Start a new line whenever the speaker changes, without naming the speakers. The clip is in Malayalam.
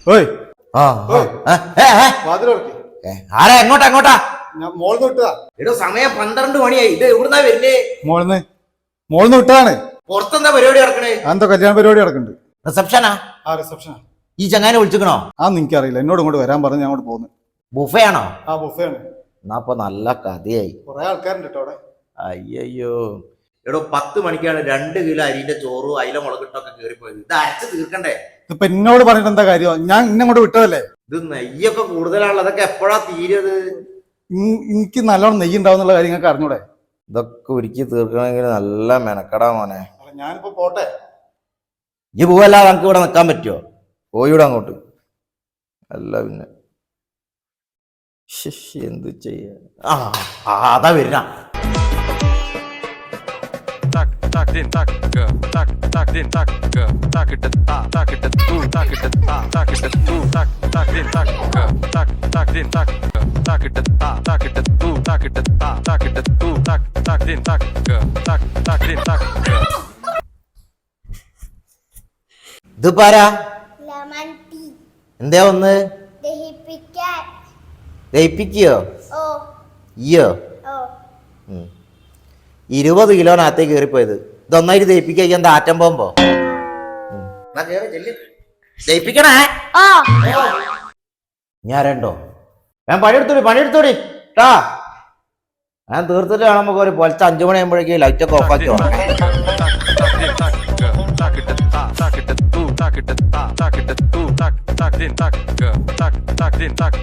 ഓയ്
ആ
ഓയ്. വാതിലോർക്ക്
ആരാ എങ്ങോട്ടാ എങ്ങോട്ടാ?
ഞാൻ മോളിന്ന് വിട്ടതാ.
എടോ സമയം 12 മണിയായി. ഇത് എവിടുന്നാ വരുന്നേ?
മോളിന്ന് വിട്ടതാണ്.
പുറത്തെന്താ പരിപാടി നടക്കണേ?
എന്തോ കല്യാണ പരിപാടി നടക്കുന്നുണ്ട്.
റിസപ്ഷനാ?
ആ റിസപ്ഷനാ.
ഈ ചങ്ങാനെ വിളിച്ചിക്കണോ?
എനിക്കറിയില്ല, എന്നോട് ഇങ്ങോട്ട് വരാൻ പറഞ്ഞ് ഞാൻ അങ്ങോട്ട് പോകുന്നു.
ബുഫേ ആണോ?
ആ ബുഫയാണ്.
എന്നാ അപ്പൊ നല്ല കഥയായി.
കുറെ ആൾക്കാരുണ്ട് കേട്ടോ അവിടെ.
അയ്യോ എടോ 10 മണിക്കാണ് 2 കിലോ അരിന്റെ ചോറും അയില മുളകിട്ടൊക്കെ കയറിപ്പോയത്. ഇത് അരച്ച് തീർക്കണ്ടേ?
ഇപ്പൊ എന്നോട് പറഞ്ഞിട്ട് എന്താ കാര്യം? ഞാൻ ഇന്നങ്ങോട്ട് വിട്ടതല്ലേ.
ഇത് നെയ്യൊക്കെ കൂടുതലാണല്ലോ. അതൊക്കെ എപ്പോഴാ തീരത്?
എനിക്ക് നല്ലോണം നെയ്യ് ഉണ്ടാവും എന്നുള്ള കാര്യം നിങ്ങൾക്ക് അറിഞ്ഞൂടെ?
ഇതൊക്കെ ഒരുക്കി തീർക്കണമെങ്കിൽ നല്ല മെനക്കടാ മോനെ.
ഞാനിപ്പോ പോട്ടെ.
ഈ പോവല്ലാതെ നമുക്ക് ഇവിടെ നിൽക്കാൻ പറ്റുമോ? പോയിവിടെ അങ്ങോട്ട്. അല്ല പിന്നെ എന്ത് ചെയ്യാ? അതാ വരുന്ന.
Tak din tak tak din tak tak it tak it tu tak it tak it tu tak din tak din tak it tak it tu tak it tu tak din tak din tak.
ഇത് പാരാ?
Lemon tea.
എന്താ ഒന്ന്
ദഹിപ്പിക്കാൻ.
ദഹിപ്പിക്കോ?
ഓ
ഇയ്യോ
ഓ
20 കിലോനകത്തേക്ക് കയറിപ്പോയത്. ഇതൊന്നായിട്ട് ദഹിപ്പിക്കാൻ എന്താ ആറ്റം പോകുമ്പോ? ദഹിപ്പിക്കണേ.
ഓ
ഞാൻ രണ്ടോ ഞാൻ പണിയെടുത്തോടി ട്ടാ. ഞാൻ തീർത്തിട്ട് വേണം നമുക്ക് ഒരു പൊലച്ച 5 മണിയാകുമ്പോഴേക്കും ലൈറ്റൊക്കെ ഓഫ് ആക്കി വേണം.
Tak it tu tak it tu tak din tak